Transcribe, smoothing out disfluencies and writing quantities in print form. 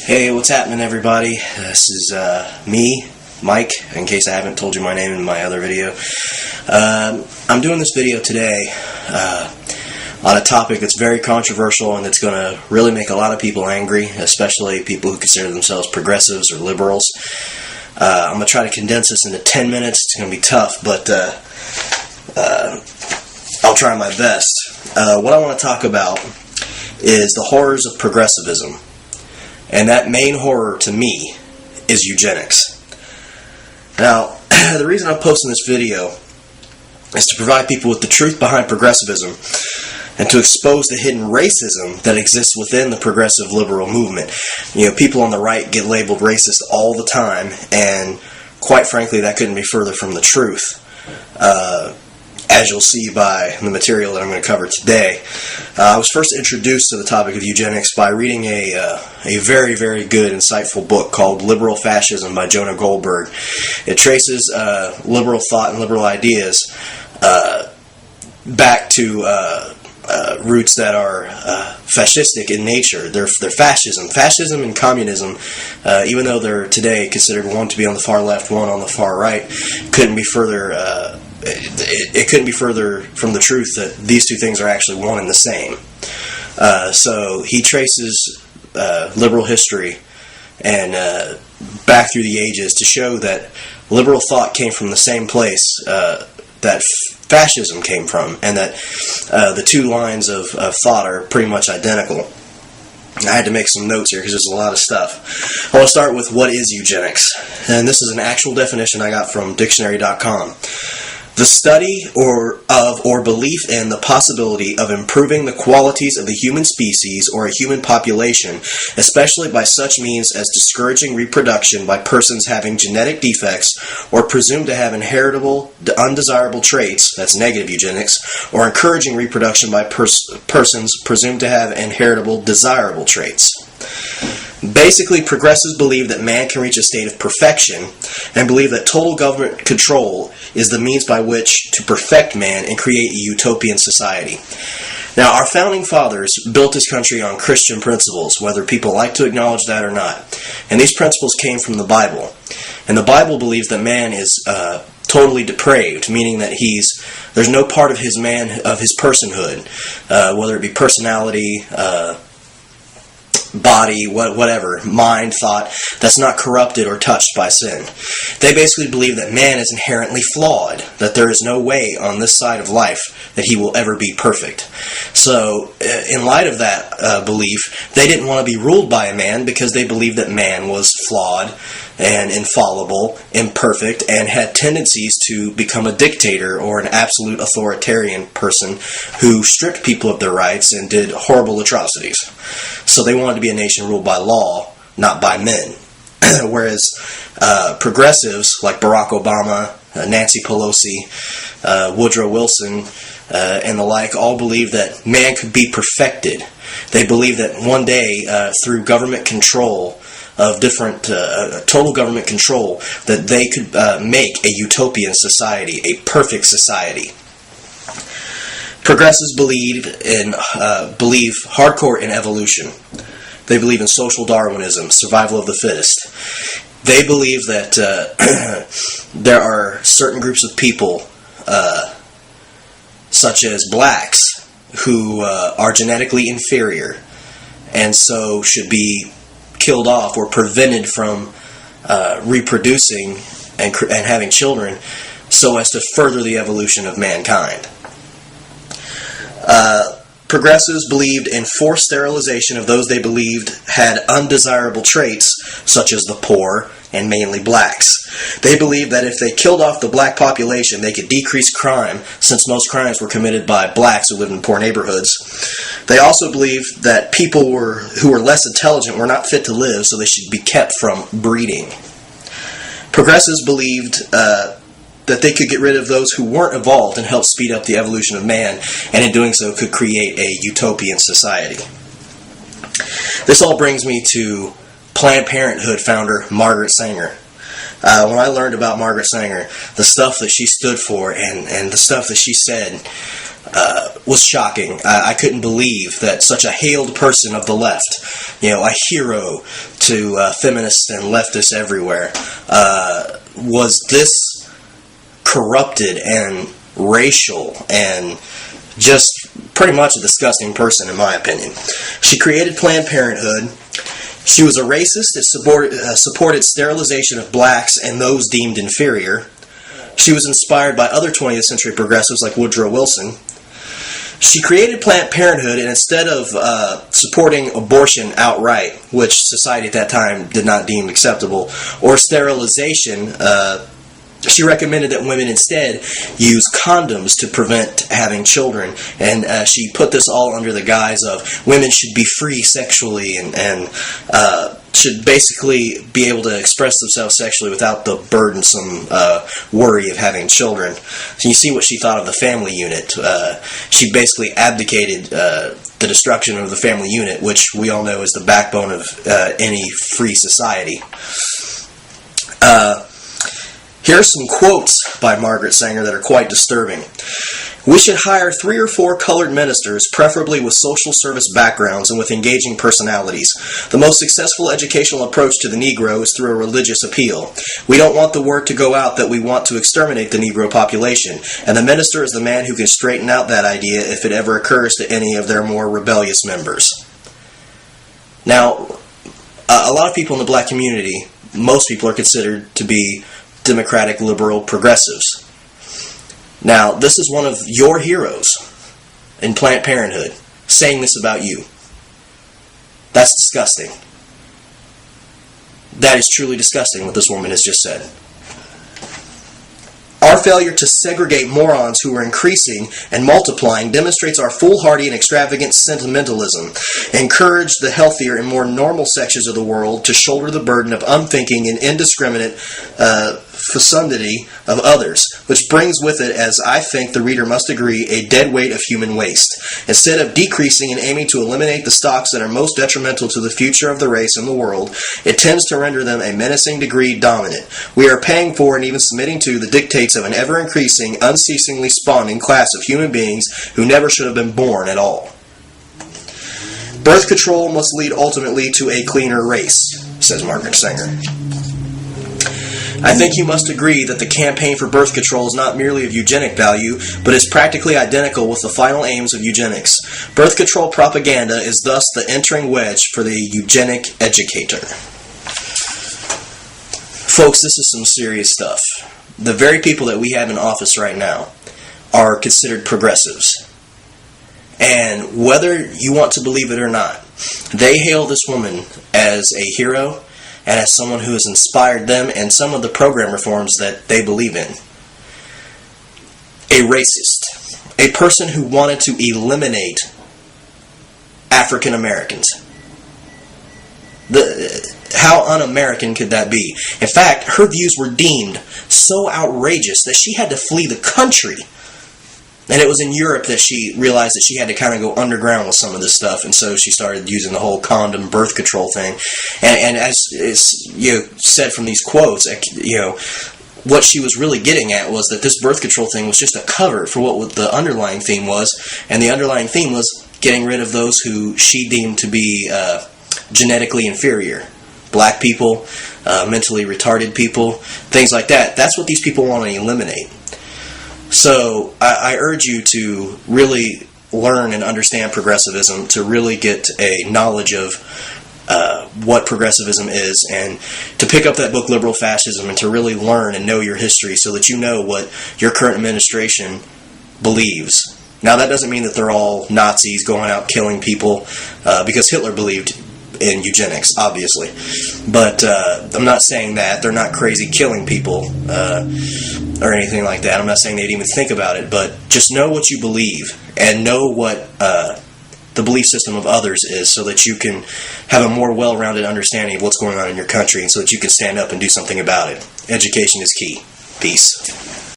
Hey, what's happening, everybody? This is me, Mike, in case I haven't told you my name in my other video. I'm doing this video today on a topic that's very controversial and that's going to really make a lot of people angry, especially people who consider themselves progressives or liberals. I'm going to try to condense this into 10 minutes. It's going to be tough, but I'll try my best. What I want to talk about is the horrors of progressivism. And that main horror to me is eugenics. Now, the reason I'm posting this video is to provide people with the truth behind progressivism and to expose the hidden racism that exists within the progressive liberal movement. You know, people on the right get labeled racist all the time, and quite frankly, that couldn't be further from the truth. As you'll see by the material that I'm going to cover today. I was first introduced to the topic of eugenics by reading a very, very good, insightful book called Liberal Fascism by Jonah Goldberg. It traces liberal thought and liberal ideas back to roots that are fascistic in nature. They're fascism. Fascism and communism, even though they're today considered one to be on the far left, one on the far right, couldn't be further... It couldn't be further from the truth that these two things are actually one and the same. So he traces liberal history and back through the ages to show that liberal thought came from the same place that fascism came from, and that the two lines of thought are pretty much identical. I had to make some notes here because there's a lot of stuff. I want to start with what is eugenics, and this is an actual definition I got from dictionary.com. The study or belief in the possibility of improving the qualities of the human species or a human population, especially by such means as discouraging reproduction by persons having genetic defects or presumed to have inheritable undesirable traits, that's negative eugenics, or encouraging reproduction by persons presumed to have inheritable desirable traits. Basically, progressives believe that man can reach a state of perfection and believe that total government control is the means by which to perfect man and create a utopian society. Now, our founding fathers built this country on Christian principles, whether people like to acknowledge that or not. And these principles came from the Bible. And the Bible believes that man is totally depraved, meaning that there's no part of his personhood, whether it be personality, body, whatever, mind, thought, that's not corrupted or touched by sin. They basically believe that man is inherently flawed, that there is no way on this side of life that he will ever be perfect. So, in light of that belief, they didn't want to be ruled by a man because they believed that man was flawed and infallible, imperfect, and had tendencies to become a dictator or an absolute authoritarian person who stripped people of their rights and did horrible atrocities. So they wanted to be a nation ruled by law, not by men. Whereas progressives like Barack Obama, Nancy Pelosi, Woodrow Wilson, and the like all believe that man could be perfected. They believe that one day, through government control of different, total government control, that they could make a utopian society, a perfect society. Progressives believe hardcore in evolution. They believe in social Darwinism, survival of the fittest. They believe that there are certain groups of people, such as blacks, who are genetically inferior, and so should be killed off or prevented from reproducing and having children so as to further the evolution of mankind. Progressives believed in forced sterilization of those they believed had undesirable traits, such as the poor and mainly blacks. They believed that if they killed off the black population, they could decrease crime, since most crimes were committed by blacks who lived in poor neighborhoods. They also believed that people who were less intelligent were not fit to live, so they should be kept from breeding. Progressives believed that they could get rid of those who weren't evolved and help speed up the evolution of man, and in doing so could create a utopian society. This all brings me to Planned Parenthood founder Margaret Sanger. When I learned about Margaret Sanger, the stuff that she stood for and the stuff that she said was shocking. I couldn't believe that such a hailed person of the left, a hero to feminists and leftists everywhere, was this corrupted and racial and just pretty much a disgusting person, in my opinion. She created Planned Parenthood. She was a racist that supported sterilization of blacks and those deemed inferior. She was inspired by other 20th century progressives like Woodrow Wilson. She created Planned Parenthood, and instead of supporting abortion outright, which society at that time did not deem acceptable, or sterilization, she recommended that women instead use condoms to prevent having children, and she put this all under the guise of women should be free sexually and should basically be able to express themselves sexually without the burdensome worry of having children. So you see what she thought of the family unit. She basically abdicated the destruction of the family unit, which we all know is the backbone of any free society. Here are some quotes by Margaret Sanger that are quite disturbing. We should hire 3 or 4 colored ministers, preferably with social service backgrounds and with engaging personalities. The most successful educational approach to the Negro is through a religious appeal. We don't want the word to go out that we want to exterminate the Negro population, and the minister is the man who can straighten out that idea if it ever occurs to any of their more rebellious members. Now, a lot of people in the black community, most people are considered to be Democratic, liberal, progressives. Now, this is one of your heroes in Planned Parenthood saying this about you. That's disgusting. That is truly disgusting what this woman has just said. Our failure to segregate morons who are increasing and multiplying demonstrates our foolhardy and extravagant sentimentalism. Encourage the healthier and more normal sections of the world to shoulder the burden of unthinking and indiscriminate fecundity of others, which brings with it, as I think the reader must agree, a dead weight of human waste. Instead of decreasing and aiming to eliminate the stocks that are most detrimental to the future of the race and the world, it tends to render them a menacing degree dominant. We are paying for and even submitting to the dictates of an ever-increasing, unceasingly spawning class of human beings who never should have been born at all. Birth control must lead ultimately to a cleaner race, says Margaret Sanger. I think you must agree that the campaign for birth control is not merely of eugenic value, but is practically identical with the final aims of eugenics. Birth control propaganda is thus the entering wedge for the eugenic educator. Folks, this is some serious stuff. The very people that we have in office right now are considered progressives. And whether you want to believe it or not, they hail this woman as a hero and as someone who has inspired them and some of the program reforms that they believe in. A racist. A person who wanted to eliminate African Americans. How un-American could that be? In fact, her views were deemed so outrageous that she had to flee the country. And it was in Europe that she realized that she had to kind of go underground with some of this stuff, and so she started using the whole condom birth control thing. And as said from these quotes, what she was really getting at was that this birth control thing was just a cover for what the underlying theme was, and the underlying theme was getting rid of those who she deemed to be genetically inferior. Black people, mentally retarded people, things like that. That's what these people want to eliminate. So I urge you to really learn and understand progressivism, to really get a knowledge of what progressivism is, and to pick up that book, Liberal Fascism, and to really learn and know your history so that you know what your current administration believes. Now, that doesn't mean that they're all Nazis going out killing people, because Hitler believed in eugenics, obviously. But I'm not saying that. They're not crazy killing people or anything like that. I'm not saying they'd even think about it, but just know what you believe and know what the belief system of others is, so that you can have a more well-rounded understanding of what's going on in your country, and so that you can stand up and do something about it. Education is key. Peace.